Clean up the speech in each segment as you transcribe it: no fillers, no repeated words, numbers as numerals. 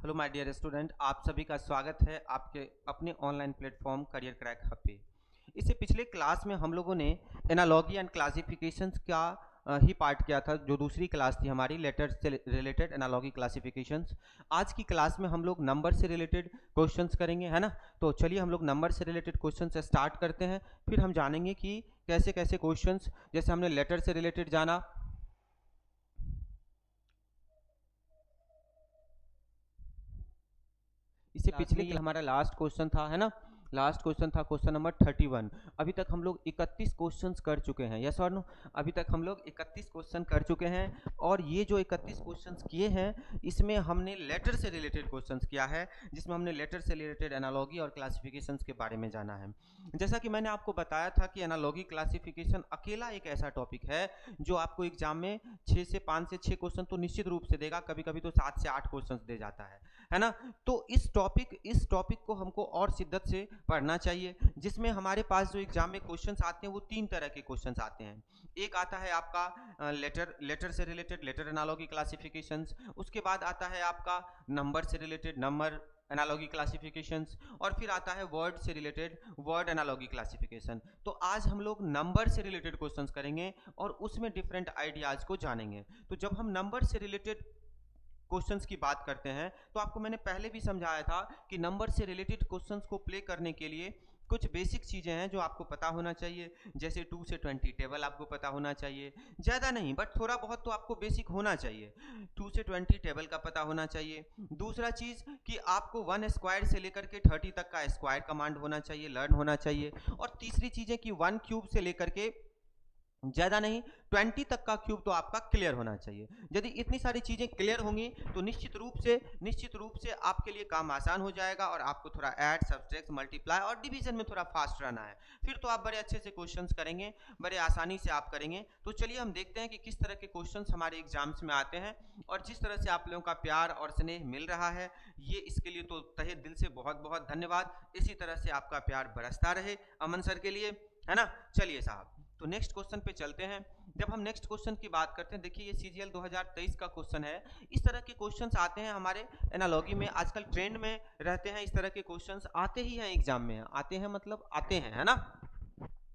Hello my dear student, आप सभी का स्वागत है आपके अपने online platform career crack hub पे। इससे पिछले क्लास में हम लोगों ने एनालॉजी एंड क्लासिफिकेशंस का ही पार्ट किया था, जो दूसरी क्लास थी हमारी लेटर से रिलेटेड एनालॉजी क्लासिफिकेशंस। आज की क्लास में हम लोग नंबर से रिलेटेड क्वेश्चंस करेंगे, है ना। तो चलिए हम लोग नंबर से रिलेटेड क्वेश्चन से स्टार्ट करते हैं, फिर हम जानेंगे कि कैसे कैसे क्वेश्चंस, जैसे हमने लेटर से रिलेटेड जाना, इससे पिछले ये हमारा लास्ट क्वेश्चन था, है ना। लास्ट क्वेश्चन था क्वेश्चन नंबर 31। अभी तक हम लोग 31 क्वेश्चंस कर चुके हैं, यस और नो। अभी तक हम लोग 31 क्वेश्चन कर चुके हैं, और ये जो 31 क्वेश्चंस किए हैं इसमें हमने लेटर से रिलेटेड क्वेश्चंस किया है, जिसमें हमने लेटर से रिलेटेड एनालॉजी और क्लासिफिकेशंस के बारे में जाना है। जैसा कि मैंने आपको बताया था कि एनालॉजी क्लासिफिकेशन अकेला एक ऐसा टॉपिक है जो आपको एग्जाम में 5 से 6 क्वेश्चन तो निश्चित रूप से देगा, कभी कभी तो 7 से 8 क्वेश्चन दे जाता है ना। तो इस टॉपिक को हमको और शिद्दत से पढ़ना चाहिए, जिसमें हमारे पास जो एग्जाम में क्वेश्चंस आते हैं वो 3 तरह के क्वेश्चंस आते हैं। एक आता है आपका लेटर से रिलेटेड, लेटर एनालॉजी क्लासिफिकेशंस। उसके बाद आता है आपका नंबर से रिलेटेड, नंबर एनालॉजी क्लासिफिकेशंस। और फिर आता है वर्ड से रिलेटेड, वर्ड एनालॉजी क्लासिफिकेशन। तो आज हम लोग नंबर से रिलेटेड क्वेश्चंस करेंगे और उसमें डिफरेंट आइडियाज को जानेंगे। तो जब हम नंबर से रिलेटेड क्वेश्चंस की बात करते हैं तो आपको मैंने पहले भी समझाया था कि नंबर से रिलेटेड क्वेश्चंस को प्ले करने के लिए कुछ बेसिक चीज़ें हैं जो आपको पता होना चाहिए, जैसे 2 से 20 टेबल आपको पता होना चाहिए, ज़्यादा नहीं बट थोड़ा बहुत तो आपको बेसिक होना चाहिए। 2 से 20 टेबल का पता होना चाहिए। दूसरा चीज़ कि आपको 1 स्क्वायर से लेकर के 30 तक का स्क्वायर कमांड होना चाहिए, लर्न होना चाहिए। और तीसरी चीज़ है कि 1 क्यूब से लेकर के ज़्यादा नहीं 20 तक का क्यूब तो आपका क्लियर होना चाहिए। यदि इतनी सारी चीज़ें क्लियर होंगी तो निश्चित रूप से आपके लिए काम आसान हो जाएगा, और आपको थोड़ा ऐड, सब्ट्रैक्ट, मल्टीप्लाई और डिवीजन में थोड़ा फास्ट रहना है। फिर तो आप बड़े अच्छे से क्वेश्चंस करेंगे, बड़े आसानी से आप करेंगे। तो चलिए हम देखते हैं कि किस तरह के क्वेश्चंस हमारे एग्जाम्स में आते हैं, और जिस तरह से आप लोगों का प्यार और स्नेह मिल रहा है, ये इसके लिए तो तहे दिल से बहुत बहुत धन्यवाद। इसी तरह से आपका प्यार बरसता रहे अमन सर के लिए, है ना। चलिए साहब, तो नेक्स्ट क्वेश्चन पे चलते हैं। जब हम नेक्स्ट क्वेश्चन की बात करते हैं, देखिए ये सीजीएल 2023 का क्वेश्चन है। इस तरह के क्वेश्चंस आते हैं हमारे एनालॉजी में, आजकल ट्रेंड में रहते हैं। इस तरह के क्वेश्चंस आते ही हैं एग्जाम में, आते हैं मतलब आते हैं, है ना।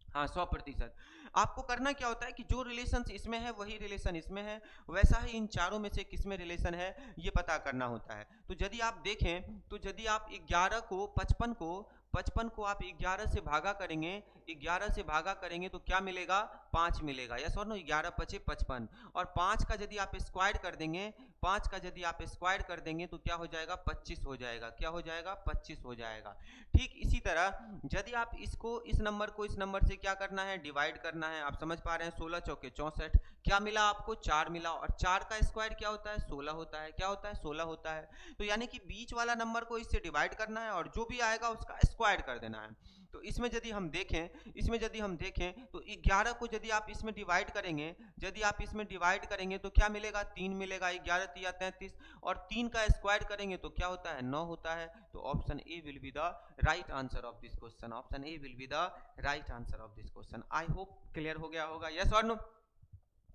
हाँ 100%। आपको करना क्या होता है कि जो रिलेशन इसमें है वही रिलेशन इसमें है, वैसा ही इन चारों में से किसमें रिलेशन है ये पता करना होता है। तो यदि आप देखें तो यदि आप 11 को 55 को आप 11 से भागा करेंगे, 11 से भागा करेंगे तो क्या मिलेगा, 5 मिलेगा, यस और नो। 11 पचे 55, और 5 का यदि आप स्क्वायर कर देंगे, 5 का यदि आप स्क्वायर कर देंगे तो क्या हो जाएगा, 25 हो जाएगा। क्या हो जाएगा, 25 हो जाएगा। ठीक इसी तरह यदि आप इसको, इस नंबर को इस नंबर से क्या करना है, डिवाइड करना है। आप समझ पा रहे हैं, 16 चौके 64, क्या मिला आपको, 4 मिला। और 4 का स्क्वायर क्या होता है, 16 होता है। क्या होता है, 16 होता है। तो यानी कि बीच वाला नंबर को इससे डिवाइड करना है और जो भी आएगा उसका स्क्वायर कर देना है। तो इसमें यदि हम देखें तो 11 को यदि आप इसमें डिवाइड करेंगे तो क्या मिलेगा, 3 मिलेगा। 11 तिया 33, और 3 का स्क्वायर करेंगे तो क्या होता है, 9 होता है। तो option A will be the right answer of this question. Option A will be the right answer of this question. I hope clear हो गया होगा, यस और नो।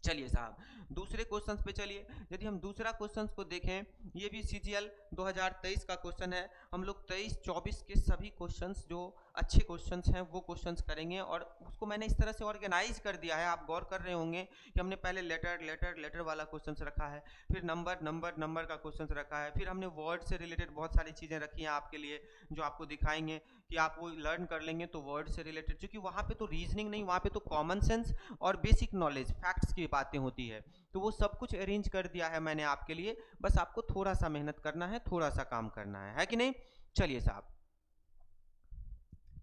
चलिए साहब, दूसरे क्वेश्चंस पे चलिए। यदि हम दूसरा क्वेश्चंस को देखें, ये भी सीजीएल 2023 का क्वेश्चन है। हम लोग 23-24 के सभी क्वेश्चंस जो अच्छे क्वेश्चंस हैं वो क्वेश्चंस करेंगे, और उसको मैंने इस तरह से ऑर्गेनाइज कर दिया है। आप गौर कर रहे होंगे कि हमने पहले लेटर वाला क्वेश्चंस रखा है, फिर नंबर का क्वेश्चंस रखा है, फिर हमने वर्ड से रिलेटेड बहुत सारी चीज़ें रखी हैं आपके लिए, जो आपको दिखाएंगे कि आप वो लर्न कर लेंगे। तो वर्ड से रिलेटेड, क्योंकि वहाँ पे तो रीजनिंग नहीं, वहाँ पे तो कॉमन सेंस और बेसिक नॉलेज, फैक्ट्स की बातें होती है। तो वो सब कुछ अरेंज कर दिया है मैंने आपके लिए, बस आपको थोड़ा सा मेहनत करना है, थोड़ा सा काम करना है कि नहीं। चलिए साहब,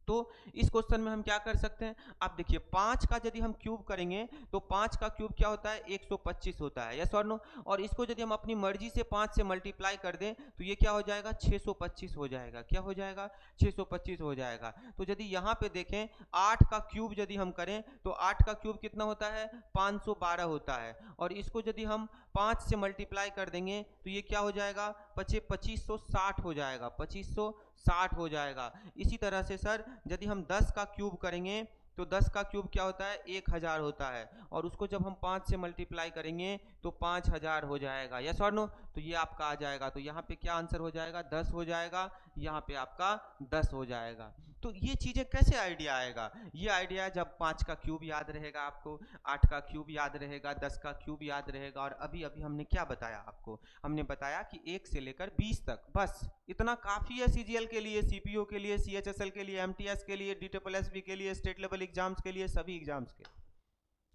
तो इस क्वेश्चन में हम क्या कर सकते हैं, आप देखिए 5 का यदि हम क्यूब करेंगे तो 5 का क्यूब क्या होता है, 125 होता है, यस और नो। और इसको यदि हम अपनी मर्जी से 5 से मल्टीप्लाई कर दें तो ये क्या हो जाएगा, 625 हो जाएगा। क्या हो जाएगा, 625 हो जाएगा। तो यदि यहाँ पे देखें 8 का क्यूब यदि हम करें तो 8 का क्यूब कितना होता है, 512 होता है। और इसको यदि हम 5 से मल्टीप्लाई कर देंगे तो ये क्या हो जाएगा, 2560 हो जाएगा, 2560 हो जाएगा। इसी तरह से सर यदि हम 10 का क्यूब करेंगे तो 10 का क्यूब क्या होता है 1000 होता है, और उसको जब हम 5 से मल्टीप्लाई करेंगे तो 5000 हो जाएगा। यस और नो? तो ये आपका आ जाएगा, तो यहाँ पे क्या आंसर हो जाएगा 10 हो जाएगा, यहाँ पे आपका 10 हो जाएगा। तो ये चीजें कैसे आइडिया आएगा? ये आइडिया जब 5 का क्यूब याद रहेगा आपको, 8 का क्यूब याद रहेगा, 10 का क्यूब याद रहेगा, और अभी अभी हमने क्या बताया आपको? हमने बताया कि 1 से लेकर 20 तक, बस इतना काफी है सीजीएल के लिए, सीपीओ के लिए, सीएचएसएल के लिए, एमटीएस के लिए, डीएसएसबी के लिए, स्टेट लेवल एग्जाम्स के लिए, सभी एग्जाम्स के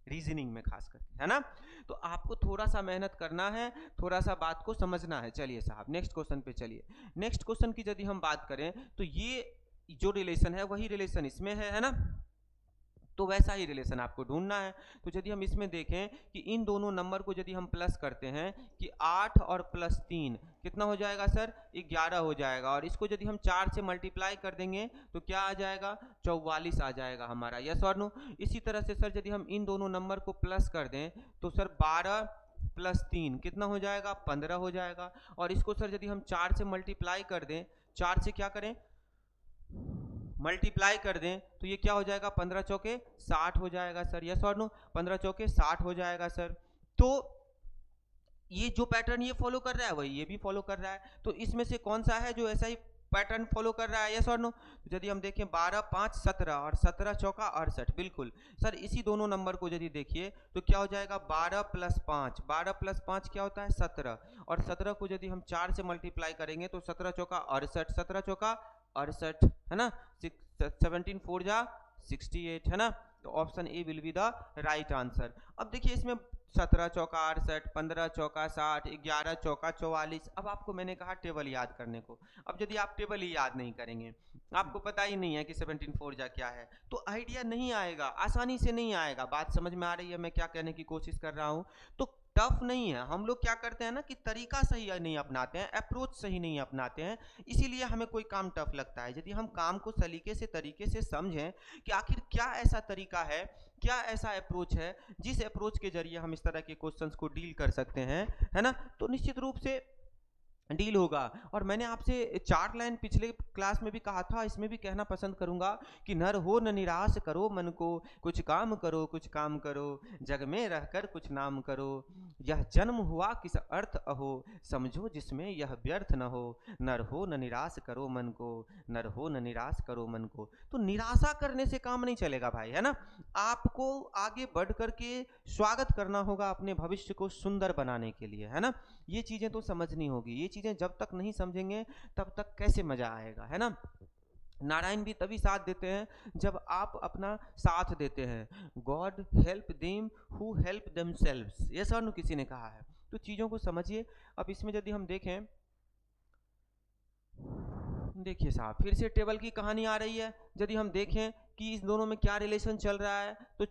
रीजनिंग में खास करके, है ना? तो आपको थोड़ा सा मेहनत करना है, थोड़ा सा बात को समझना है। चलिए साहब नेक्स्ट क्वेश्चन पे चलिए। नेक्स्ट क्वेश्चन की यदि हम बात करें तो ये जो रिलेशन है वही रिलेशन इसमें है ना? तो वैसा ही रिलेशन आपको ढूंढना है। तो यदि हम इसमें देखें कि इन दोनों नंबर को यदि हम प्लस करते हैं कि 8 और प्लस 3 कितना हो जाएगा सर 11 हो जाएगा, और इसको यदि हम 4 से मल्टीप्लाई कर देंगे तो क्या आ जाएगा 44 आ जाएगा हमारा। यस और नो? इसी तरह से सर यदि हम इन दोनों नंबर को प्लस कर दें तो सर 12 प्लस 3 कितना हो जाएगा 15 हो जाएगा, और इसको सर यदि हम 4 से मल्टीप्लाई कर दें, 4 से क्या करें मल्टीप्लाई कर दें तो ये क्या हो जाएगा 15 चौके 60 हो जाएगा सर। यस और नो? 15 चौके 60 हो जाएगा सर। तो ये जो पैटर्न ये फॉलो कर रहा है वही ये भी फॉलो कर रहा है, तो इसमें से कौन सा है जो ऐसा ही पैटर्न फॉलो कर रहा है? यस और नो? तो यदि हम देखें 12 5 17 और 17 चौका 68, बिल्कुल सर इसी दोनों नंबर को यदि देखिए तो क्या हो जाएगा 12 प्लस 5, 12 प्लस 5 क्या होता है 17, और 17 को यदि हम 4 से मल्टीप्लाई करेंगे तो 17 चौका 68, 17 चौका 68, है ना? 17 4 जा 68, है ना? तो option A will be the right answer. अब देखिए इसमें 17 चौका 68, 15 चौका 60, 11 चौका 44। अब आपको मैंने कहा टेबल याद करने को। अब यदि आप टेबल ही याद नहीं करेंगे, आपको पता ही नहीं है कि 17 4 जा क्या है, तो आइडिया नहीं आएगा, आसानी से नहीं आएगा। बात समझ में आ रही है मैं क्या कहने की कोशिश कर रहा हूँ? तो टफ नहीं है। हम लोग क्या करते हैं ना कि तरीका सही नहीं अपनाते हैं, अप्रोच सही नहीं अपनाते हैं, इसीलिए हमें कोई काम टफ लगता है। यदि हम काम को सलीके से तरीके से समझें कि आखिर क्या ऐसा तरीका है, क्या ऐसा अप्रोच है जिस अप्रोच के जरिए हम इस तरह के क्वेश्चंस को डील कर सकते हैं, है ना? तो निश्चित रूप से डील होगा। और मैंने आपसे 4 लाइन पिछले क्लास में भी कहा था, इसमें भी कहना पसंद करूंगा कि नर हो न निराश करो मन को, कुछ काम करो कुछ काम करो, जग में रहकर कुछ नाम करो, यह जन्म हुआ किस अर्थ अहो, समझो जिसमें यह व्यर्थ न हो, नर हो न निराश करो मन को, नर हो न निराश करो मन को। तो निराशा करने से काम नहीं चलेगा भाई, है ना? आपको आगे बढ़ करके स्वागत करना होगा अपने भविष्य को सुंदर बनाने के लिए, है ना? ये चीजें तो समझनी होगी। ये चीजें जब तक नहीं समझेंगे तब तक कैसे मजा आएगा, है ना? नारायण भी तभी साथ देते हैं जब आप अपना साथ देते हैं। God help them who help themselves, ये सर किसी ने कहा है। तो चीजों को समझिए। अब इसमें यदि हम देखें, देखिए साहब फिर से टेबल की कहानी आ रही है। यदि हम देखें कि इस दोनों में क्या रिलेशन चल रहा है, तो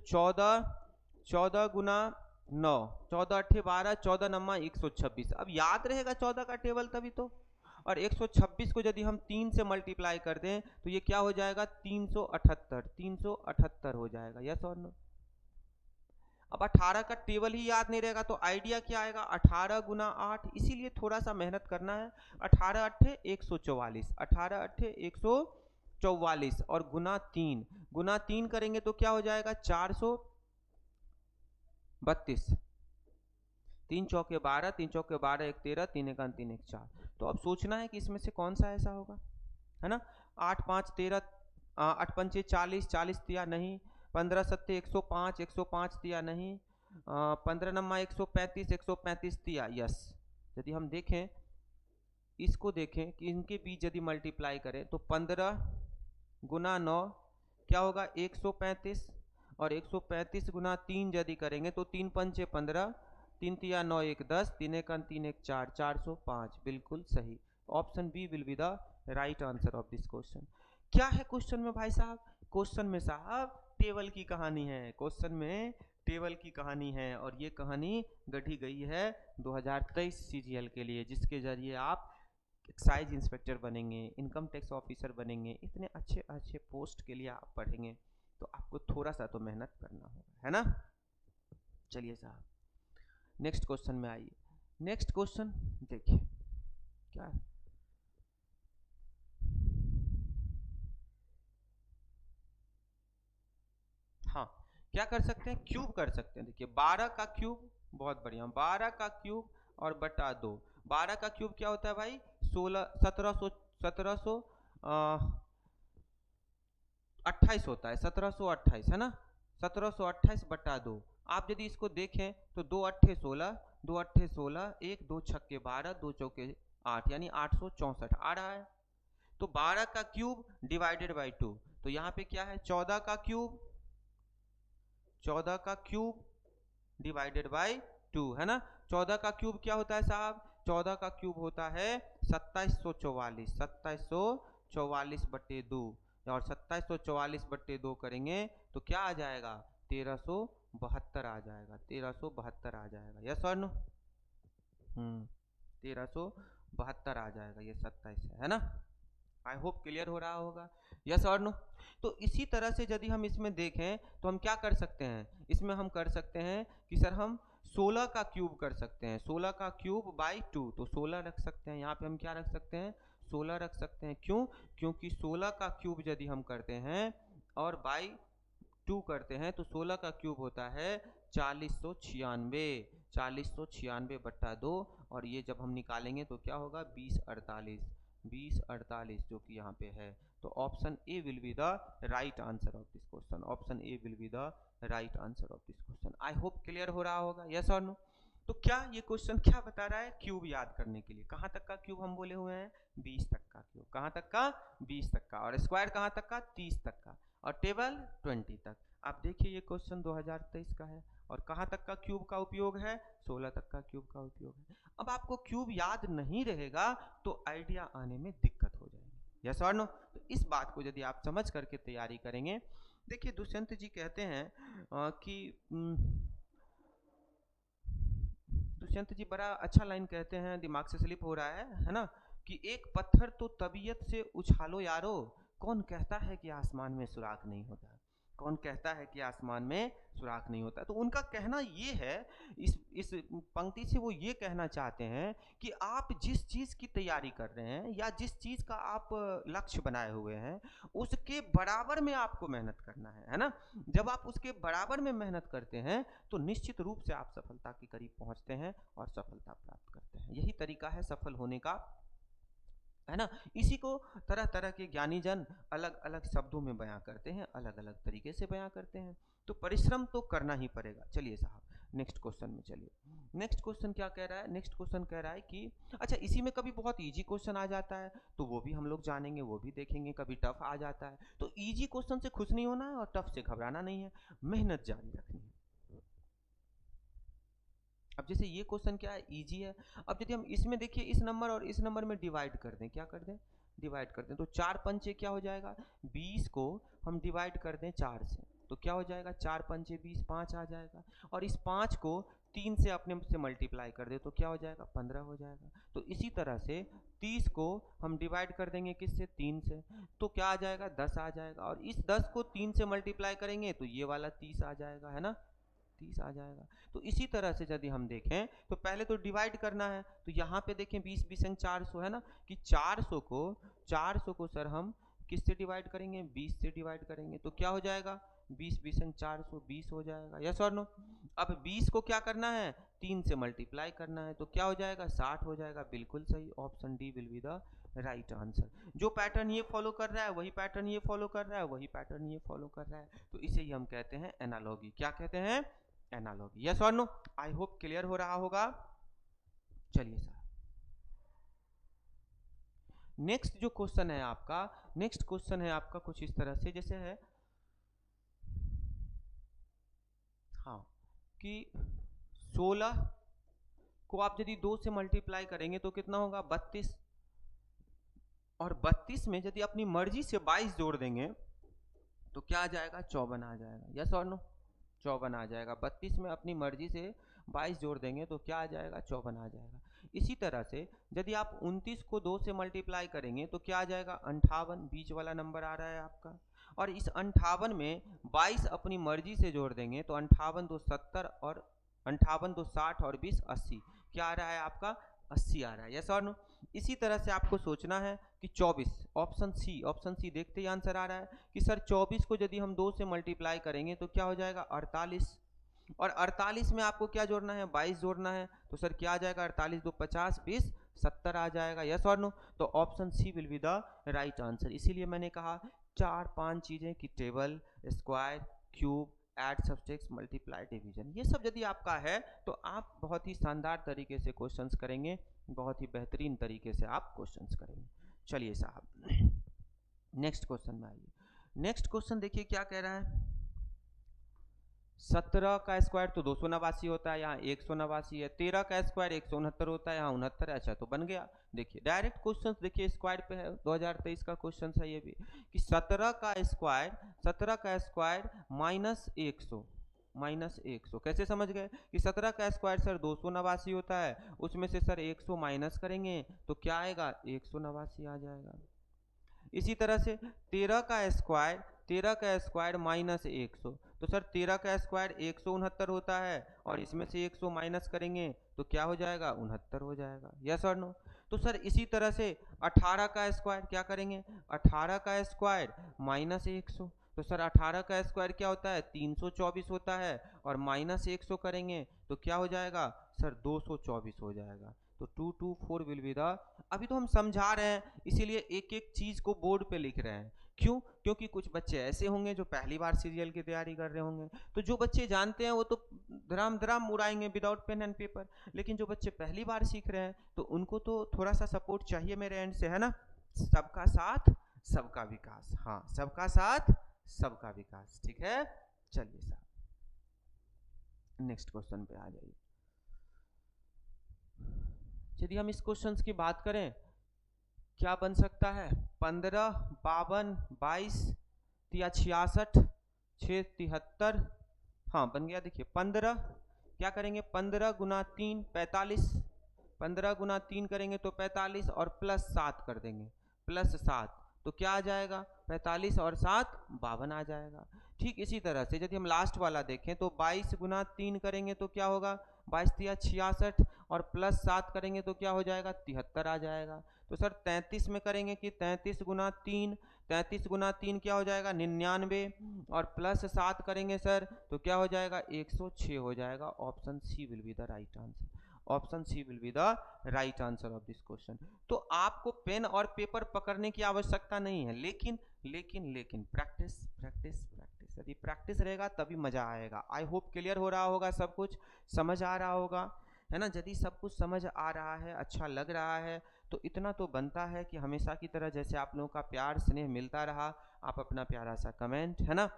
14 गुना 9, 14 अट्ठे 12, 14 नम्मा 126। अब याद रहेगा 14 का टेबल तभी तो। और 126 को यदि हम 3 से मल्टीप्लाई कर दें तो ये क्या हो जाएगा 378 हो जाएगा। यस और नो? अब 18 का टेबल ही याद नहीं रहेगा तो आइडिया क्या आएगा 18 गुना 8, इसीलिए थोड़ा सा मेहनत करना है। 18 अट्ठे 144, 18 अट्ठे 144 और गुना 3 करेंगे तो क्या हो जाएगा 432, 3 चौके 12, 3 चौके 12 1 13, 3 एक 3 एक 4। तो अब सोचना है कि इसमें से कौन सा ऐसा होगा, है ना? 8 5 13, 8 पंचे 40, 40 दिया नहीं, 15 सत्ते 105, 105 दिया नहीं, 15 नम्मा 135, 135 दिया। यस, यदि हम देखें इसको देखें कि इनके बीच यदि मल्टीप्लाई करें तो 15 गुना 9 क्या होगा 135, और 135 गुना 3 यदि करेंगे तो 3 पंचे 15, 3 तिया 9 1 10, 3 एक 3 एक 4, 405। बिल्कुल सही, option B will be the right answer of this question. क्या है क्वेश्चन में भाई साहब? क्वेश्चन में साहब टेबल की कहानी है, क्वेश्चन में टेबल की कहानी है, और ये कहानी गढ़ी गई है 2023 सीजीएल के लिए, जिसके जरिए आप एक्साइज इंस्पेक्टर बनेंगे, इनकम टैक्स ऑफिसर बनेंगे, इतने अच्छे अच्छे पोस्ट के लिए आप पढ़ेंगे। तो आपको थोड़ा सा तो मेहनत करना होगा, है ना? चलिए साहब नेक्स्ट क्वेश्चन में आइए। नेक्स्ट क्वेश्चन देखिए क्या है। क्या कर सकते हैं, क्यूब कर सकते हैं। देखिए 12 का क्यूब, बहुत बढ़िया, 12 का क्यूब और बटा 2। 12 का क्यूब क्या होता है भाई, 1728 होता है, 1728 है ना, 1728 बटा 2। आप यदि इसको देखें तो 2 अट्ठे 16, 2 अट्ठे 16, 1 2 छक्के 12, 2 चौके 8, यानी 864 आ रहा है। तो 12 का क्यूब डिवाइडेड बाई 2, तो यहाँ पे क्या है, 14 का क्यूब, 14 का क्यूब डिवाइडेड बाई 2 है ना। 14 का क्यूब क्या होता है साहब, 14 का क्यूब होता है 2744, 2744 बटे 2, और 2744 बटे 2 करेंगे तो क्या आ जाएगा, 1372 आ जाएगा, 1372 आ जाएगा, यस और नो। 1372 आ जाएगा, ये 27 है ना। आई होप क्लियर हो रहा होगा, यस और नो। तो इसी तरह से यदि हम इसमें देखें तो हम क्या कर सकते हैं, इसमें हम कर सकते हैं कि सर हम 16 का क्यूब कर सकते हैं, 16 का क्यूब बाई 2, तो 16 रख सकते हैं, यहाँ पे हम क्या रख सकते हैं, 16 रख सकते हैं। क्यों, क्योंकि 16 का क्यूब यदि हम करते हैं और बाई 2 करते हैं तो 16 का क्यूब होता है 4096, 4096 बट्टा 2, और ये जब हम निकालेंगे तो क्या होगा, 2048, 2048 जो कि यहाँ पे है। तो option A will be the right answer of this question, option A will be the right answer of this question. I hope clear हो रहा होगा, यस और नो। तो क्या ये क्वेश्चन क्या बता रहा है, क्यूब याद करने के लिए कहाँ तक का क्यूब हम बोले हुए हैं, 20 तक का क्यूब, कहाँ तक का, 20 तक का, और स्क्वायर कहाँ तक का, 30 तक का, और टेबल 20 तक। आप देखिए ये क्वेश्चन 2023 का है, और कहाँ तक का क्यूब का उपयोग है, 16 तक का क्यूब का उपयोग है। अब आपको क्यूब याद नहीं रहेगा तो आइडिया आने में दिक्कत हो जाएगी, यस और नो। तो इस बात को यदि आप समझ करके तैयारी करेंगे, देखिए दुष्यंत जी कहते हैं कि दुष्यंत जी बड़ा अच्छा लाइन कहते हैं, दिमाग से स्लिप हो रहा है ना, कि एक पत्थर तो तबीयत से उछालो यारो, कौन कहता है कि आसमान में सुराख नहीं होता, कौन कहता है कि आसमान में सुराख नहीं होता। तो उनका कहना ये है, इस पंक्ति से वो ये कहना चाहते हैं कि आप जिस चीज़ की तैयारी कर रहे हैं या जिस चीज़ का आप लक्ष्य बनाए हुए हैं उसके बराबर में आपको मेहनत करना है ना। जब आप उसके बराबर में मेहनत करते हैं तो निश्चित रूप से आप सफलता के करीब पहुंचते हैं और सफलता प्राप्त करते हैं। यही तरीका है सफल होने का, है ना। इसी को तरह तरह के ज्ञानी जन अलग अलग शब्दों में बयां करते हैं, अलग अलग तरीके से बयां करते हैं। तो परिश्रम तो करना ही पड़ेगा। चलिए साहब नेक्स्ट क्वेश्चन में चलिए। नेक्स्ट क्वेश्चन क्या कह रहा है, नेक्स्ट क्वेश्चन कह रहा है कि अच्छा इसी में कभी बहुत इजी क्वेश्चन आ जाता है तो वो भी हम लोग जानेंगे, वो भी देखेंगे। कभी टफ आ जाता है तो इजी क्वेश्चन से खुश नहीं होना है और टफ से घबराना नहीं है, मेहनत जारी रखनी है। अब जैसे ये क्वेश्चन क्या है, इजी है। अब यदि हम इसमें देखिए इस नंबर और इस नंबर में डिवाइड कर दें, क्या कर दें, डिवाइड कर दें, तो 4 पंचे क्या हो जाएगा, 20 को हम डिवाइड कर दें 4 से तो क्या हो जाएगा, 4 पंचे 20, 5 आ जाएगा। और इस 5 को 3 से अपने से मल्टीप्लाई कर दे तो क्या हो जाएगा, 15 हो जाएगा। तो इसी तरह से 30 को हम डिवाइड कर देंगे किससे, 3 से, तो क्या आ जाएगा, 10 आ जाएगा। और इस 10 को 3 से मल्टीप्लाई करेंगे तो ये वाला 30 आ जाएगा, है ना, 30 आ जाएगा। तो इसी तरह से यदि हम देखें तो पहले तो डिवाइड करना है, तो यहाँ पे देखें 20 20 400 है ना, कि 400 को सर हम किससे डिवाइड करेंगे, 20 से डिवाइड करेंगे तो क्या हो जाएगा, 20 20 400, 20 हो जाएगा, यस और नो। अब 20 को क्या करना है, 3 से मल्टीप्लाई करना है तो क्या हो जाएगा, 60 हो जाएगा। बिल्कुल सही, option D will be the right answer. जो पैटर्न ये फॉलो कर रहा है वही पैटर्न ये फॉलो कर रहा है, वही पैटर्न ये फॉलो कर रहा है, तो इसे ही हम कहते हैं एनालॉगी। क्या कहते हैं, एनालॉगी, यस और नो। आई होप क्लियर हो रहा होगा। चलिए सर नेक्स्ट जो क्वेश्चन है आपका, नेक्स्ट क्वेश्चन है आपका कुछ इस तरह से जैसे है, हाँ, कि 16 को आप यदि 2 से मल्टीप्लाई करेंगे तो कितना होगा, 32, और 32 में यदि अपनी मर्जी से 22 जोड़ देंगे तो क्या आ जाएगा, 54 आ जाएगा, यस और नो, 54 आ जाएगा। 32 में अपनी मर्जी से 22 जोड़ देंगे तो क्या आ जाएगा, 54 आ जाएगा। इसी तरह से यदि आप 29 को 2 से मल्टीप्लाई करेंगे तो क्या आ जाएगा, 58, बीच वाला नंबर आ रहा है आपका। और इस 58 में 22 अपनी मर्जी से जोड़ देंगे तो 58 2 70 और 58 2 60 और 20 80, क्या आ रहा है आपका, 80 आ रहा है, यस और नो। इसी तरह से आपको सोचना है कि 24, ऑप्शन सी देखते ही आंसर आ रहा है कि सर 24 को यदि हम 2 से मल्टीप्लाई करेंगे तो क्या हो जाएगा 48, और 48 में आपको क्या जोड़ना है 22 जोड़ना है, तो सर क्या आ जाएगा 48 2 50 20 70 आ जाएगा, यस और नो। तो option C will be the right answer. इसीलिए मैंने कहा 4-5 चीजें कि table, square, cube, add, subtract, multiply, division, ये सब यदि आपका है तो आप बहुत ही शानदार तरीके से क्वेश्चंस करेंगे, बहुत ही बेहतरीन तरीके से आप क्वेश्चंस करेंगे। चलिए साहब नेक्स्ट क्वेश्चन में आइए। नेक्स्ट क्वेश्चन देखिए क्या कह रहा है, 17 का स्क्वायर तो 289 होता है, यहाँ 189 है। 13 का स्क्वायर 169 होता है, यहाँ 69 है। अच्छा तो बन गया। देखिए डायरेक्ट क्वेश्चन देखिए स्क्वायर पे है, 2023 का क्वेश्चन है ये भी, कि 17 का स्क्वायर माइनस 100 कैसे समझ गए कि 17 का स्क्वायर सर 289 होता है, उसमें से सर 100 माइनस करेंगे तो क्या आएगा 189 आ जाएगा। इसी तरह से 13 का स्क्वायर माइनस 100, तो सर 13 का स्क्वायर 169 होता है और इसमें से 100 माइनस करेंगे तो क्या हो जाएगा 69 हो जाएगा, यस और नो। तो सर इसी तरह से 18 का स्क्वायर क्या करेंगे, 18 का स्क्वायर माइनस 100, तो सर 18 का स्क्वायर क्या होता है 324 होता है, और माइनस 100 करेंगे तो क्या हो जाएगा सर 224 हो जाएगा। तो 224 विल बी द, अभी तो हम समझा रहे हैं इसीलिए एक एक चीज को बोर्ड पे लिख रहे हैं, क्यों, क्योंकि कुछ बच्चे ऐसे होंगे जो पहली बार सीरियल की तैयारी कर रहे होंगे, तो जो बच्चे जानते हैं वो तो धराम धराम उड़ाएंगे विदाउट पेन एंड पेपर, लेकिन जो बच्चे पहली बार सीख रहे हैं तो उनको तो थोड़ा सा सपोर्ट चाहिए मेरे एंड से, है ना। सबका साथ सबका विकास, हाँ सबका साथ सबका विकास, ठीक है। चलिए साहब नेक्स्ट क्वेश्चन पे आ जाइए। यदि हम इस क्वेश्चन की बात करें क्या बन सकता है, 15 52 22 या 66 6 73, हाँ बन गया। देखिए 15 क्या करेंगे 15 गुना 3 45, 15 गुना 3 करेंगे तो 45 और प्लस 7 कर देंगे, प्लस 7 तो क्या आ जाएगा 45 और 7 52 आ जाएगा। ठीक इसी तरह से यदि हम लास्ट वाला देखें तो 22 गुना 3 करेंगे तो क्या होगा 22 या 66 और प्लस 7 करेंगे तो क्या हो जाएगा 73 आ जाएगा। तो सर 33 में करेंगे कि 33 गुना 3, 33 गुना 3 क्या हो जाएगा 99 और प्लस 7 करेंगे सर तो क्या हो जाएगा 106 हो जाएगा। Option C will be the right answer, option C will be the right answer of this question. तो आपको पेन और पेपर पकड़ने की आवश्यकता नहीं है, लेकिन लेकिन लेकिन प्रैक्टिस प्रैक्टिस प्रैक्टिस, यदि प्रैक्टिस रहेगा तभी मजा आएगा। आई होप क्लियर हो रहा होगा, सब कुछ समझ आ रहा होगा, है ना। यदि सब कुछ समझ आ रहा है, अच्छा लग रहा है, तो इतना तो बनता है कि हमेशा की तरह जैसे आप लोगों का प्यार स्नेह मिलता रहा, आप अपना प्यारा सा कमेंट, है ना,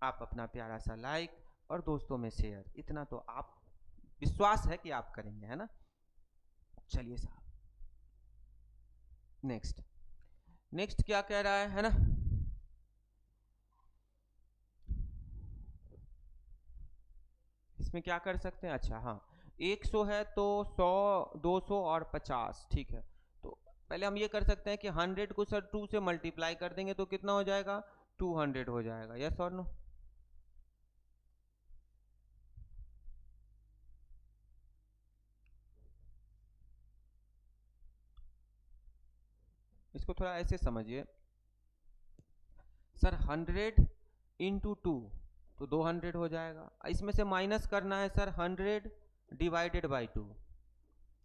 आप अपना प्यारा सा लाइक और दोस्तों में शेयर, इतना तो आप विश्वास है कि आप करेंगे, है ना। चलिए साहब नेक्स्ट नेक्स्ट क्या कह रहा है ना, इसमें क्या कर सकते हैं, अच्छा हाँ 100 है तो 100 200 और 50, ठीक है। तो पहले हम ये कर सकते हैं कि 100 को सर 2 से मल्टीप्लाई कर देंगे तो कितना हो जाएगा 200 हो जाएगा, यस और नो। इसको थोड़ा ऐसे समझिए सर 100 इंटू 2 तो 200 हो जाएगा, इसमें से माइनस करना है सर 100 डिवाइडेड बाई 2,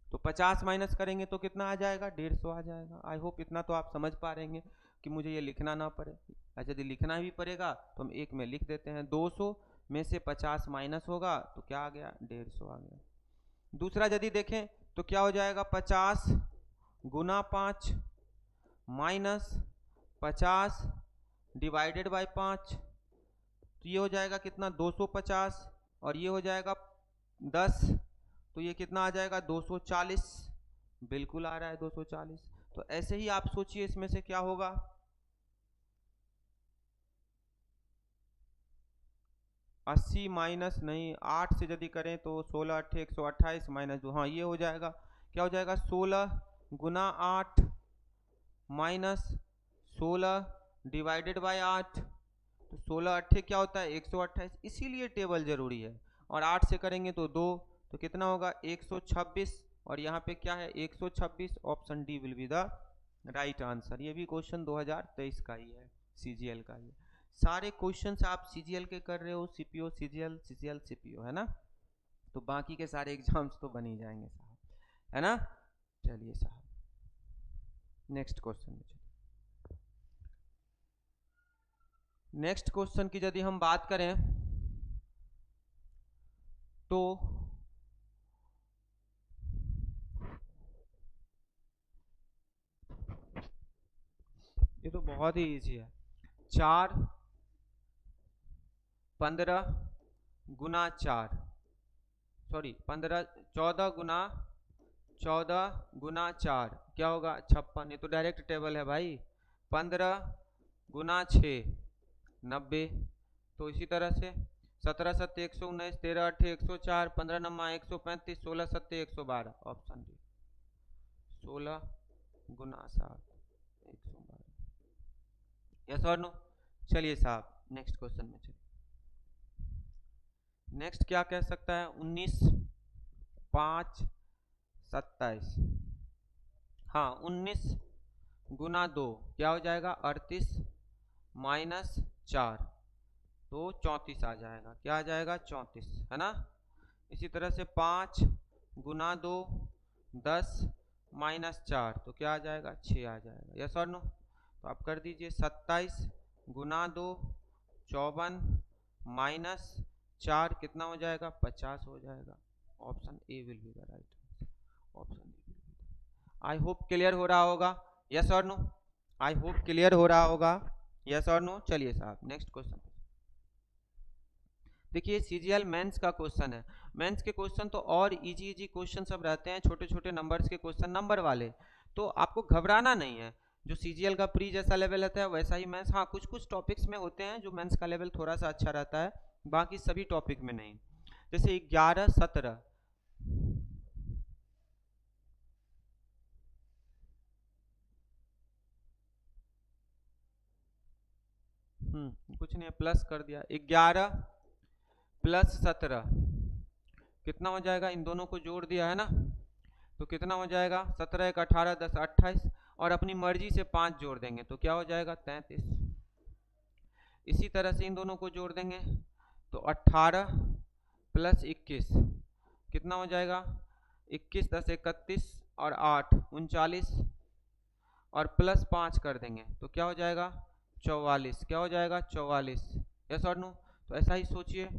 तो 50 माइनस करेंगे तो कितना आ जाएगा 150 आ जाएगा। आई होप इतना तो आप समझ पा रहे हैं कि मुझे ये लिखना ना पड़े। अच्छा यदि लिखना भी पड़ेगा तो हम एक में लिख देते हैं, 200 में से 50 माइनस होगा तो क्या आ गया 150 आ गया। दूसरा यदि देखें तो क्या हो जाएगा 50 गुना 5 माइनस 50 डिवाइडेड बाई 5, तो ये हो जाएगा कितना 250 और ये हो जाएगा 10, तो ये कितना आ जाएगा 240, बिल्कुल आ रहा है 240। तो ऐसे ही आप सोचिए इसमें से क्या होगा, 80 माइनस नहीं 8 से यदि करें तो 16 8 128 माइनस 2, हाँ ये हो जाएगा, क्या हो जाएगा 16 गुना 8 माइनस 16 डिवाइडेड बाय 8, तो 16 8 क्या होता है 128, इसीलिए टेबल जरूरी है। और 8 से करेंगे तो 2, तो कितना होगा 126 और यहाँ पे क्या है 126, option D will be the right answer. ये भी क्वेश्चन 2023 का ही है, सीजीएल का ही है। सारे क्वेश्चंस आप सीजीएल के कर रहे हो, सीपीओ सीजीएल सीजीएल सीपीओ, है ना, तो बाकी के सारे एग्जाम्स तो बन ही जाएंगे साहब, है ना। चलिए साहब नेक्स्ट क्वेश्चन में चलिए। नेक्स्ट क्वेश्चन की यदि हम बात करें तो ये तो बहुत ही इजी है। 4 15 गुना 4, सॉरी 15 14 गुना 4 क्या होगा 56। ये तो डायरेक्ट टेबल है भाई। 15 गुना 6 90। तो इसी तरह से 17 7 119, 13 8 104, 15 नमा 135, 16 7 112, ऑप्शन डी 16 गुना 7 112। यस और नो। चलिए साहब नेक्स्ट क्वेश्चन में चलिए। नेक्स्ट क्या कह सकता है 19 5 27। हाँ 19 गुना 2 क्या हो जाएगा 38 माइनस 4 तो 34 आ जाएगा। क्या आ जाएगा 34, है ना। इसी तरह से 5 गुना 2 10 माइनस 4 तो क्या आ जाएगा 6 आ जाएगा। यस और नो। तो आप कर दीजिए 27 गुना 2 54 माइनस 4 कितना हो जाएगा 50 हो जाएगा। Option A will be the right, option A will B. I hope clear हो रहा होगा। यस और नो, आई होप क्लियर हो रहा होगा। यस और नो। चलिए साहब नेक्स्ट क्वेश्चन देखिए। सीजीएल मेंस का क्वेश्चन है। मेंस के क्वेश्चन तो और इजी इजी क्वेश्चन सब रहते हैं, छोटे छोटे नंबर्स के क्वेश्चन नंबर वाले, तो आपको घबराना नहीं है। जो सीजीएल का प्री जैसा लेवल रहता है वैसा ही मेंस, हाँ कुछ कुछ टॉपिक्स में होते हैं जो मेंस का लेवल थोड़ा सा अच्छा रहता है, बाकी सभी टॉपिक में नहीं। जैसे 11 17 कुछ नहीं प्लस कर दिया। 11 प्लस 17 कितना हो जाएगा, इन दोनों को जोड़ दिया है ना, तो कितना हो जाएगा 17 1 18 10 28, और अपनी मर्जी से 5 जोड़ देंगे तो क्या हो जाएगा 33। इसी तरह से इन दोनों को जोड़ देंगे तो 18 प्लस 21 कितना हो जाएगा 21 10 31 और 8 39, और प्लस 5 कर देंगे तो क्या हो जाएगा 44। क्या हो जाएगा 44। यस और नो। तो ऐसा ही सोचिए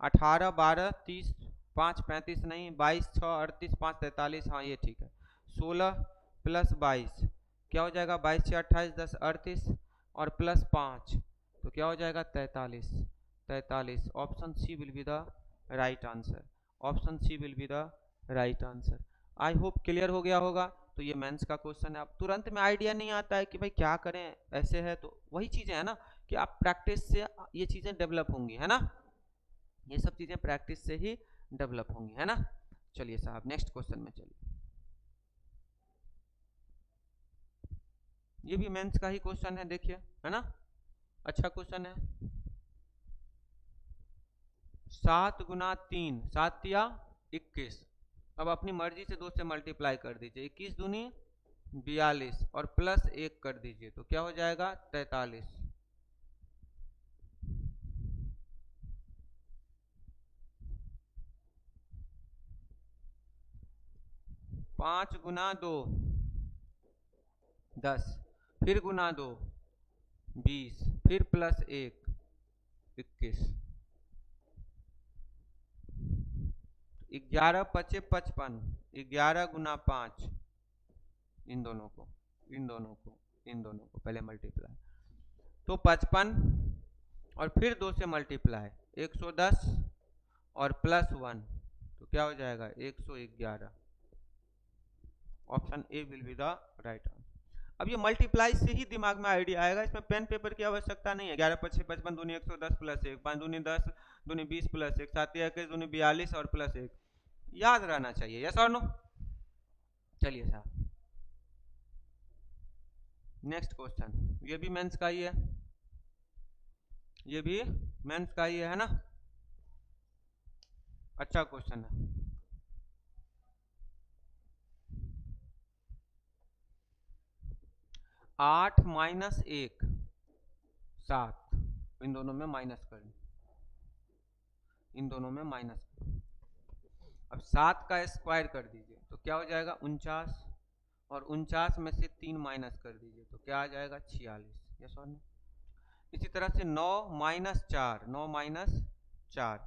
18 12 30 5 35 नहीं 22 6 38 5 43, हाँ ये ठीक है। 16 प्लस 22 क्या हो जाएगा 22 6 28 10 38, और प्लस 5 तो क्या हो जाएगा 43 43। Option C will be the right answer, option C will be the right answer. I hope clear हो गया होगा। तो ये मेंस का क्वेश्चन है। अब तुरंत में आइडिया नहीं आता है कि भाई क्या करें, ऐसे है तो वही चीजें है ना कि आप प्रैक्टिस से ये चीजें डेवलप होंगी, है ना, ये सब चीजें प्रैक्टिस से ही डेवलप होंगी, है ना। चलिए साहब नेक्स्ट क्वेश्चन में चलिए। ये भी मेंस का ही क्वेश्चन है, देखिए, है ना, अच्छा क्वेश्चन है। 7 गुना 3 7 या 21। अब अपनी मर्जी से 2 से मल्टीप्लाई कर दीजिए। 21 दूनी 42 और प्लस 1 कर दीजिए तो क्या हो जाएगा 43। 5 गुना 2 10, फिर गुना 2 20, फिर प्लस 1 21, 11 5 55, 11 गुना 5, इन दोनों को पहले मल्टीप्लाई तो 55, और फिर 2 से मल्टीप्लाई 110 और प्लस 1 तो क्या हो जाएगा 111। Option A will be the right answer. अब ये मल्टीप्लाई से ही दिमाग में आइडिया आएगा, इसमें पेन पेपर की आवश्यकता नहीं है। 11 5 55 दूनी 110 प्लस 1, 5 दूनी 10 दूनी 20 प्लस 1, 7 21 दूनी 42 और प्लस 1, याद रहना चाहिए। यस और नो। चलिए साहब नेक्स्ट क्वेश्चन, ये भी मेंस का ही है, ये भी मेंस का ही है ना, अच्छा क्वेश्चन है। 8 माइनस 1 7, इन दोनों में माइनस करें, इन दोनों में माइनस करें। अब 7 का स्क्वायर कर दीजिए तो क्या हो जाएगा 49, और 49 में से 3 माइनस कर दीजिए तो क्या आ जाएगा 46। यस और नो। इसी तरह से 9 माइनस 4, 9 माइनस 4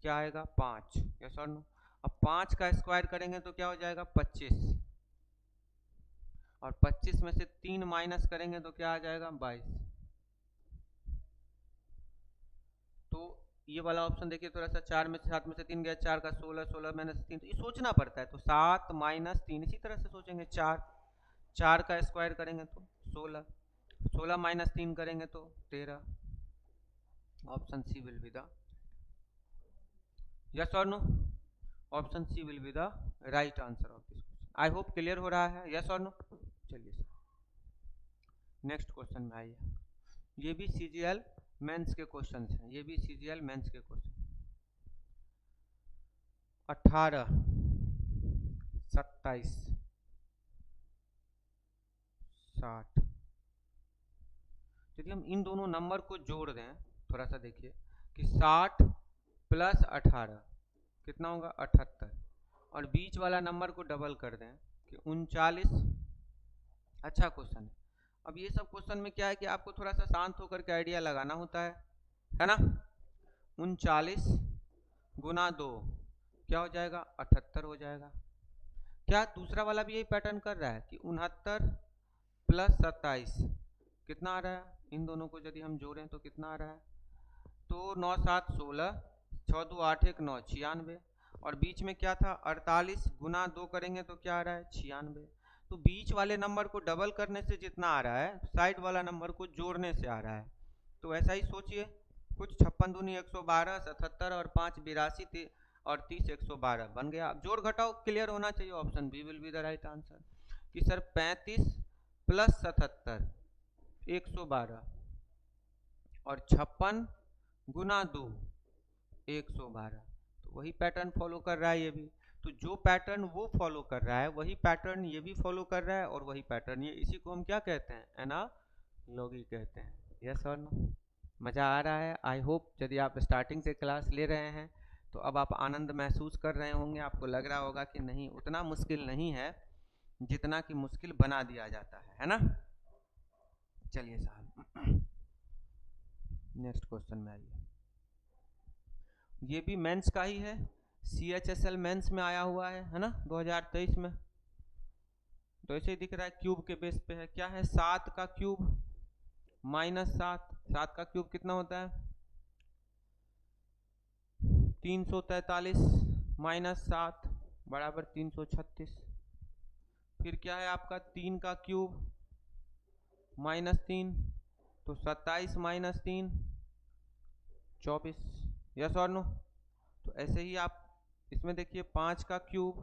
क्या आएगा 5। यस और नो। अब 5 का स्क्वायर करेंगे तो क्या हो जाएगा 25, और 25 में से 3 माइनस करेंगे तो क्या आ जाएगा 22। तो ये वाला ऑप्शन देखिए थोड़ा सा, 4 में से 7 में से 3 गया, 4 का 16, 16 माइनस 3, तो ये सोचना पड़ता है। तो 7 माइनस 3 इसी तरह से सोचेंगे, 4 का स्क्वायर करेंगे तो 16, 16 माइनस 3 करेंगे तो 13। Option C will be the, yes और no, option C will be the right answer of this question. I hope clear हो रहा है, यस और नो। चलिए सर नेक्स्ट क्वेश्चन में आइए। ये भी सीजीएल मेंस के क्वेश्चन हैं, ये भी सीजीएल मेंस के क्वेश्चन। 18, 27, 60। यदि हम इन दोनों नंबर को जोड़ दें, थोड़ा सा देखिए कि 60 प्लस 18 कितना होगा 78, और बीच वाला नंबर को डबल कर दें कि 39। अच्छा क्वेश्चन है। अब ये सब क्वेश्चन में क्या है कि आपको थोड़ा सा शांत होकर के आइडिया लगाना होता है ना। 39 गुना 2 क्या हो जाएगा 78 हो जाएगा। क्या दूसरा वाला भी यही पैटर्न कर रहा है कि 69 प्लस 27 कितना आ रहा है, इन दोनों को यदि हम जोड़ें तो कितना आ रहा है, तो 9 7 16, 6 2 8 1 9 96, और बीच में क्या था 48 गुना 2 करेंगे तो क्या आ रहा है 96। तो बीच वाले नंबर को डबल करने से जितना आ रहा है, साइड वाला नंबर को जोड़ने से आ रहा है। तो ऐसा ही सोचिए, कुछ 56 दूनी 112, 77 और 5 82 और 30 112 बन गया। अब जोड़ घटाओ क्लियर होना चाहिए, option B will be the right answer कि सर 35 प्लस 77 112 और 56 गुना 2 112, तो वही पैटर्न फॉलो कर रहा है ये भी। तो जो पैटर्न वो फॉलो कर रहा है वही पैटर्न ये भी फॉलो कर रहा है, और वही पैटर्न ये, इसी को हम क्या कहते हैं एनालॉगी कहते हैं। यस और नो, मज़ा आ रहा है। आई होप यदि आप स्टार्टिंग से क्लास ले रहे हैं तो अब आप आनंद महसूस कर रहे होंगे, आपको लग रहा होगा कि नहीं उतना मुश्किल नहीं है जितना कि मुश्किल बना दिया जाता है ना। चलिए साहब नेक्स्ट क्वेश्चन में आइए। ये भी मेंस का ही है, CHSL मेंस में आया हुआ है ना 2023 में। तो ऐसे ही दिख रहा है, क्यूब के बेस पे है। क्या है 7 का क्यूब माइनस 7, 7 का क्यूब कितना होता है 343 माइनस 7 बराबर 336। फिर क्या है आपका 3 का क्यूब माइनस 3, तो 27 माइनस 3 24। यस और नो। तो ऐसे ही आप इसमें देखिए 5 का क्यूब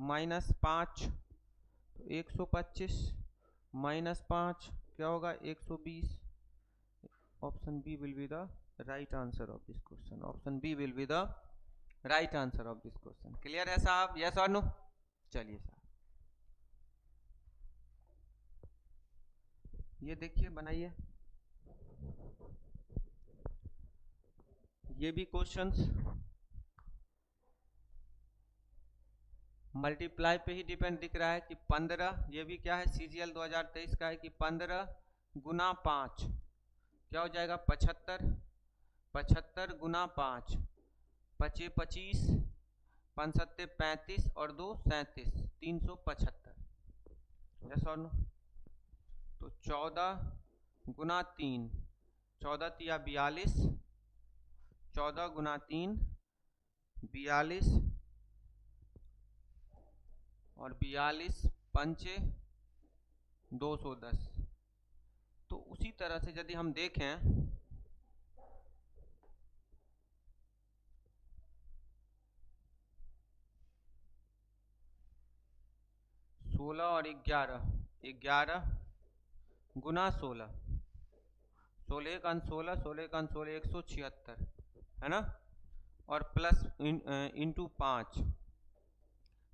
माइनस 5 तो 125 माइनस 5 क्या होगा 120। Option B will be the right answer of this question, option B will be the right answer of this question. Clear है साहब, यस और नो। चलिए साहब ये देखिए बनाइए, ये भी क्वेश्चंस मल्टीप्लाई पे ही डिपेंड दिख रहा है कि 15, ये भी क्या है CGL 2023 का है कि 15 गुना 5 क्या हो जाएगा 75, 75 गुना 5 25 25 5 7 35 और 2 37 375। यस और नो। तो 14 गुना 3 14 तिया 42, 14 गुना 3 42 और 42 पंचे 210। तो उसी तरह से यदि हम देखें 16 और 11, 11 गुना 16, 16 का 16, 16 का 16 176 है ना, और प्लस इंटू 5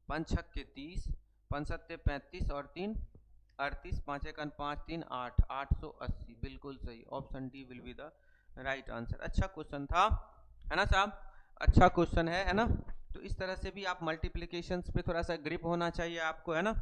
5 छक्के 30 5 सत्ते 35 और 3 38, 5 1 5 3 8, 880, बिल्कुल सही, option D will be the right answer. अच्छा क्वेश्चन था, है ना साहब, अच्छा क्वेश्चन है ना। तो इस तरह से भी आप मल्टीप्लिकेशंस पे थोड़ा सा ग्रिप होना चाहिए आपको, है ना।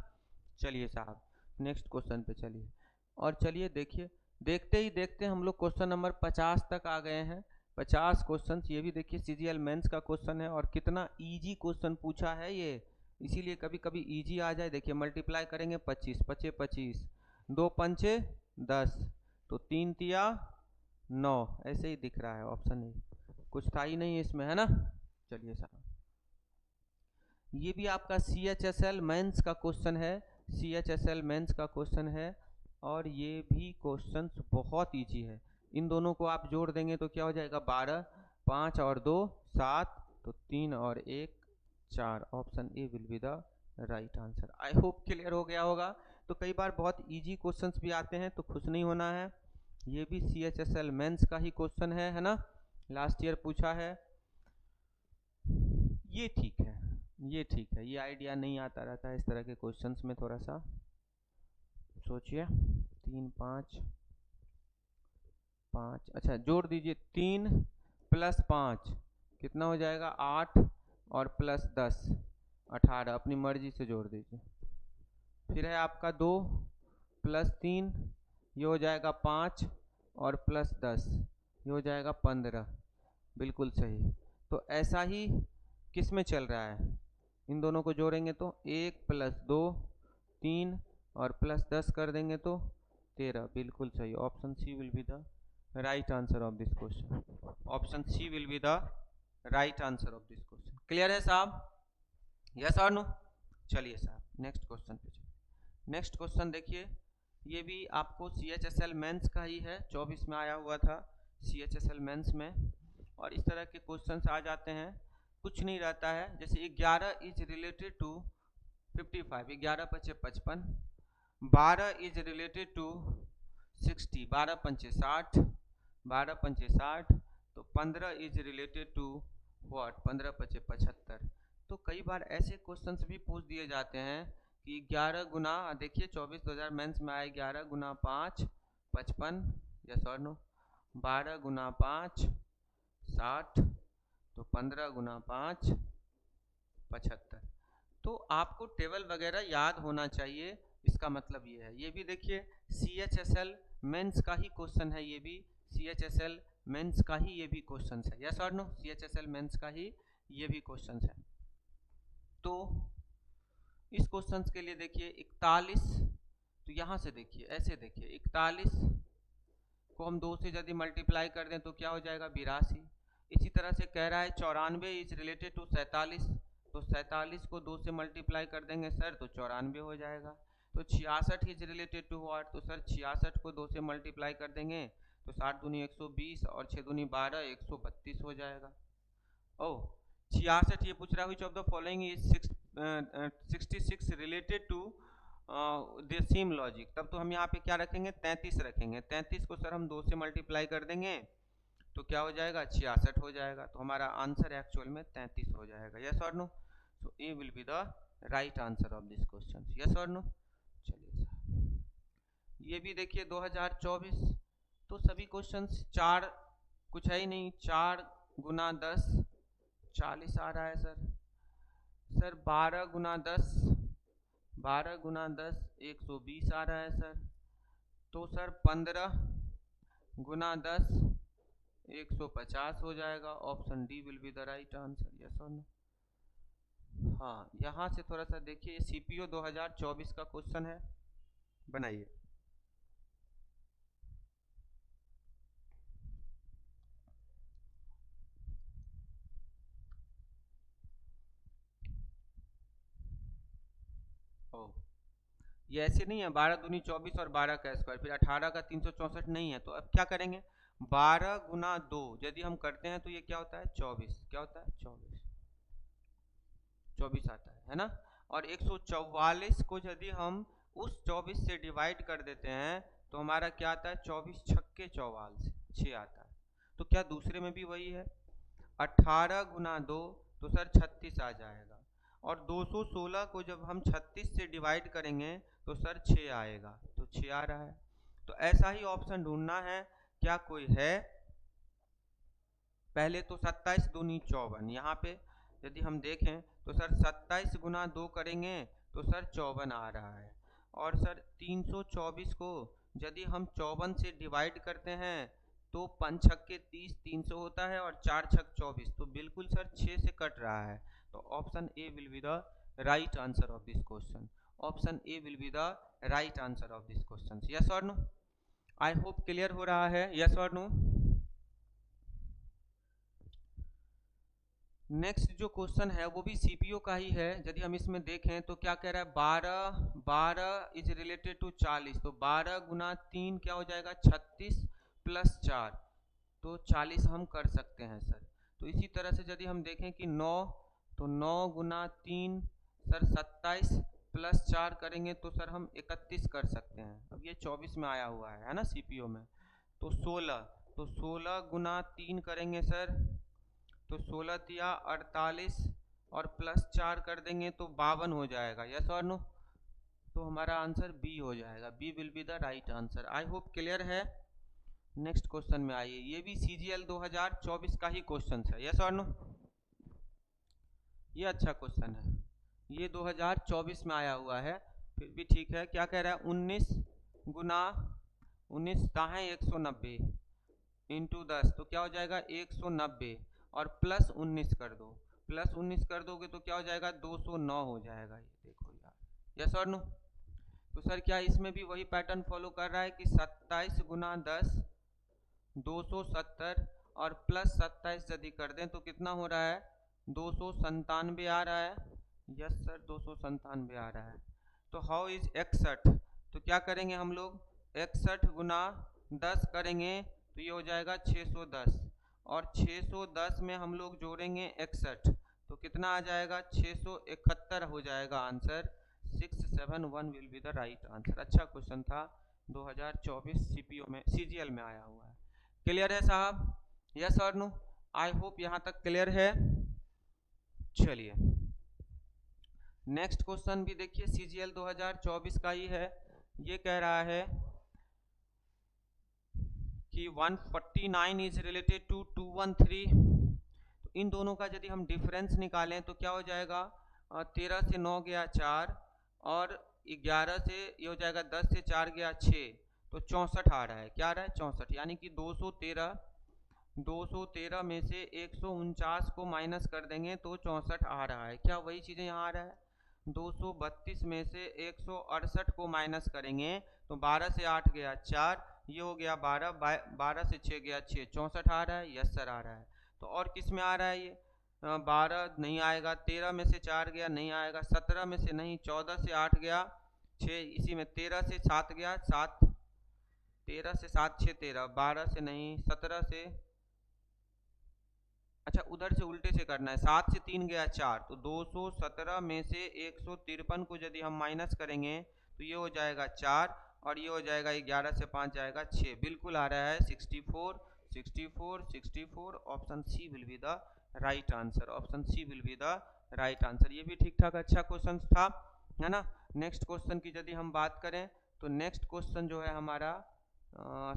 चलिए साहब नेक्स्ट क्वेश्चन पे चलिए, और चलिए देखिए, देखते ही देखते हम लोग क्वेश्चन नंबर 50 तक आ गए हैं। 50 क्वेश्चन, ये भी देखिए सीजीएल मेंस का क्वेश्चन है, और कितना इजी क्वेश्चन पूछा है ये, इसीलिए कभी कभी इजी आ जाए। देखिए मल्टीप्लाई करेंगे 25 पचे 25, 2 पंचे 10, तो 3 तिया 9, ऐसे ही दिख रहा है ऑप्शन ए, कुछ था ही नहीं इसमें, है ना। चलिए साहब, ये भी आपका CHSL मेंस का क्वेश्चन है, CHSL मेंस का क्वेश्चन है, और ये भी क्वेश्चन बहुत इजी है। इन दोनों को आप जोड़ देंगे तो क्या हो जाएगा, 12, 5 और 2 7, तो 3 और 1 4, option A will be the right answer. I hope clear हो गया होगा। तो कई बार बहुत इजी क्वेश्चंस भी आते हैं, तो खुश नहीं होना है। ये भी CHSL मेंस का ही क्वेश्चन है ना, लास्ट ईयर पूछा है। ये ठीक है, ये ठीक है, ये आइडिया नहीं आता रहता है इस तरह के क्वेश्चंस में, थोड़ा सा सोचिए। 3 5 5, अच्छा जोड़ दीजिए, 3 + 5 कितना हो जाएगा, 8, और +10 18, अपनी मर्जी से जोड़ दीजिए। फिर है आपका 2 + 3, ये हो जाएगा 5, और +10 ये हो जाएगा 15, बिल्कुल सही। तो ऐसा ही किस में चल रहा है, इन दोनों को जोड़ेंगे तो 1 + 2 3, और +10 कर देंगे तो 13, बिल्कुल सही, option C will be the right answer of this question. Option C will be the right answer of this question. Clear है साहब, यस और नो। चलिए साहब नेक्स्ट क्वेश्चन पे चलिए। नेक्स्ट क्वेश्चन देखिए, ये भी आपको CHSL मेंस का ही है, 24 में आया हुआ था CHSL मेंस में, और इस तरह के क्वेश्चंस आ जाते हैं, कुछ नहीं रहता है। जैसे 11 इज रिलेटेड टू 55, 11 पचे 55, 12 इज रिलेटेड टू 60, 12 पंचे 60, 12 पंचे 60, तो 15 इज रिलेटेड टू व्हाट, 15 पचे 75। तो कई बार ऐसे क्वेश्चंस भी पूछ दिए जाते हैं कि 11 गुना, देखिए 24 2000 मेंस में आए, 11 गुना 5 55, यस और नो, 12 गुना 5 60, तो 15 गुना 5 75। तो आपको टेबल वगैरह याद होना चाहिए, इसका मतलब ये है। ये भी देखिए CHSL मेंस का ही क्वेश्चन है, ये भी CHSL मेंस का ही ये भी क्वेश्चन है, यस और नो, CHSL मेंस का ही ये भी क्वेश्चन है। तो इस क्वेश्चन के लिए देखिए 41, तो यहाँ से देखिए ऐसे देखिए, 41 को हम 2 से यदि मल्टीप्लाई कर दें तो क्या हो जाएगा, 82। इसी तरह से कह रहा है 94 इज रिलेटेड टू 47, तो 47 को 2 से मल्टीप्लाई कर देंगे सर तो 94 हो जाएगा। तो 66 इज रिलेटेड टू व्हाट, तो सर 66 को 2 से मल्टीप्लाई कर देंगे तो 7 दूनी 120, और 6 दूनी 12, 132 हो जाएगा। ओह 66 ये पूछ रहा है which of the following is 66 related to the same logic, तब तो हम यहाँ पे क्या रखेंगे, 33 रखेंगे। 33 को सर हम 2 से मल्टीप्लाई कर देंगे तो क्या हो जाएगा, 66 हो जाएगा। तो हमारा आंसर एक्चुअल में 33 हो जाएगा, यस और no. So A will be the right answer of this question, yes और नो। चलिए सर, ये भी देखिए 2024, तो सभी क्वेश्चंस 4 कुछ है ही नहीं, 4 गुना 10 40 आ रहा है सर। सर 12 गुना 10, 12 गुना 10 120 आ रहा है सर। तो सर 15 गुना 10 150 हो जाएगा, option D will be the right answer, yes और नो। हाँ यहाँ से थोड़ा सा देखिए, CPO 2024 का क्वेश्चन है, बनाइए। ओ ये ऐसे नहीं है, 12 दूनी 24 और 12 का स्क्वायर, फिर 18 का 364 नहीं है। तो अब क्या करेंगे, 12 गुना 2 यदि हम करते हैं तो ये क्या होता है, 24, क्या होता है 24 आता है ना। और 144 को यदि हम उस 24 से डिवाइड कर देते हैं तो हमारा क्या आता है, 24 छक्के 44 6 आता है। तो क्या दूसरे में भी वही है, 18 गुना 2, तो सर 36 आ जाएगा। और 216 को जब हम 36 से डिवाइड करेंगे तो सर 6 आएगा, तो 6 आ रहा है। तो ऐसा ही ऑप्शन ढूंढना है, क्या कोई है? पहले तो 27 दूनी 54, यहाँ पे यदि हम देखें तो सर 27 गुना 2 करेंगे तो सर 54 आ रहा है। और सर 324 को यदि हम 54 से डिवाइड करते हैं तो 5 छक्के 30, 300 होता है और 4 छक 24, तो बिल्कुल सर 6 से कट रहा है। तो option A will be the right answer of this question. Option A will be the right answer of this question. Yes और नो? आई होप क्लियर हो रहा है। यस और नो? नेक्स्ट जो क्वेश्चन है वो भी सीपीओ का ही है। यदि हम इसमें देखें तो क्या कह रहा है, 12 इज रिलेटेड टू 40, तो 12 गुना 3 क्या हो जाएगा, 36 प्लस 4, तो 40 हम कर सकते हैं सर। तो इसी तरह से यदि हम देखें कि 9, तो 9 गुना 3 सर 27 प्लस 4 करेंगे तो सर हम 31 कर सकते हैं। अब ये 24 में आया हुआ है ना सीपीओ में। तो 16, तो 16 गुना 3 करेंगे सर, तो 16 तिया 48 और प्लस 4 कर देंगे तो 52 हो जाएगा। यस और नो? तो हमारा आंसर बी हो जाएगा। B will be the right answer. I hope clear है। नेक्स्ट क्वेश्चन में आइए। ये भी सीजीएल 2024 का ही क्वेश्चन है। यस और नो? ये अच्छा क्वेश्चन है, ये 2024 में आया हुआ है, फिर भी ठीक है। क्या कह रहा है, 19 गुना 19 दाएं 190 इंटू 10, तो क्या हो जाएगा 190 और प्लस 19 कर दो, प्लस 19 कर दोगे तो क्या हो जाएगा 209 हो जाएगा। ये देखो यार। यस और नो? तो सर क्या इसमें भी वही पैटर्न फॉलो कर रहा है कि 27 गुना 10 270 और प्लस 27 यदि कर दें तो कितना हो रहा है, 297 आ रहा है। यस सर 297 आ रहा है। तो हाउ इज 61, तो क्या करेंगे हम लोग, 61 गुना 10 करेंगे तो ये हो जाएगा 610 और 610 में हम लोग जोड़ेंगे 61 तो कितना आ जाएगा 671 हो जाएगा answer. 671 will be the right answer. अच्छा क्वेश्चन था, 2024 सीपीओ में सीजीएल में आया हुआ है। क्लियर है साहब? यस और नो? आई होप यहाँ तक क्लियर है। चलिए नेक्स्ट क्वेश्चन भी देखिए, सीजीएल 2024 का ही है। ये कह रहा है कि 149 इज रिलेटेड टू 213, तो इन दोनों का यदि हम डिफरेंस निकालें तो क्या हो जाएगा, 13 से 9 गया 4 और 11 से ये हो जाएगा 10 से 4 गया 6, तो 64 आ रहा है। क्या आ रहा है, 64, यानी कि 213 में से 149 को माइनस कर देंगे तो 64 आ रहा है। क्या वही चीज़ें यहाँ आ रहा है, 232 में से 168 को माइनस करेंगे तो 12 से 8 गया 4, ये हो गया 12, 12 से 6 गया 6, 64 आ रहा है। यस सर आ रहा है। तो और किस में आ रहा है ये, 12 नहीं आएगा, 13 में से 4 गया नहीं आएगा, 17 में से नहीं, 14 से 8 गया 6, इसी में 13 से 7 गया 7, 13 से 7 6 13, 12 से नहीं, 17 से, अच्छा उधर से उल्टे से करना है, 7 से 3 गया 4, तो 217 में से 153 को यदि हम माइनस करेंगे तो ये हो जाएगा 4 और ये हो जाएगा 11 से 5 जाएगा 6, बिल्कुल आ रहा है 64 64 64। Option C will be the right answer. Option C will be the right answer. ये भी ठीक ठाक अच्छा क्वेश्चन था, है ना। नेक्स्ट क्वेश्चन की यदि हम बात करें तो नेक्स्ट क्वेश्चन जो है हमारा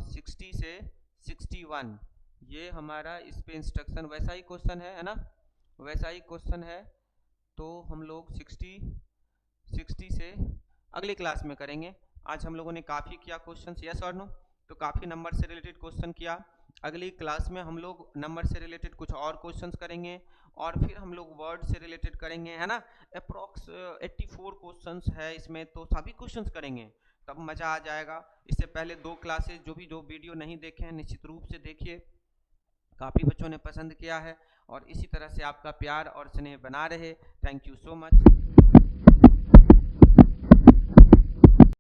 60 से 61, ये हमारा इस पे इंस्ट्रक्शन वैसा ही क्वेश्चन है ना, वैसा ही क्वेश्चन है। तो हम लोग 60 से अगली क्लास में करेंगे। आज हम लोगों ने काफ़ी किया क्वेश्चंस, यस और नो, तो काफ़ी नंबर से रिलेटेड क्वेश्चन किया। अगली क्लास में हम लोग नंबर से रिलेटेड कुछ और क्वेश्चंस करेंगे और फिर हम लोग वर्ड से रिलेटेड करेंगे, है ना। अप्रॉक्स 84 क्वेश्चंस है इसमें, तो सभी क्वेश्चंस करेंगे, तब मज़ा आ जाएगा। इससे पहले 2 क्लासेज जो वीडियो नहीं देखे हैं निश्चित रूप से देखिए, काफ़ी बच्चों ने पसंद किया है और इसी तरह से आपका प्यार और स्नेह बना रहे। Thank you so much.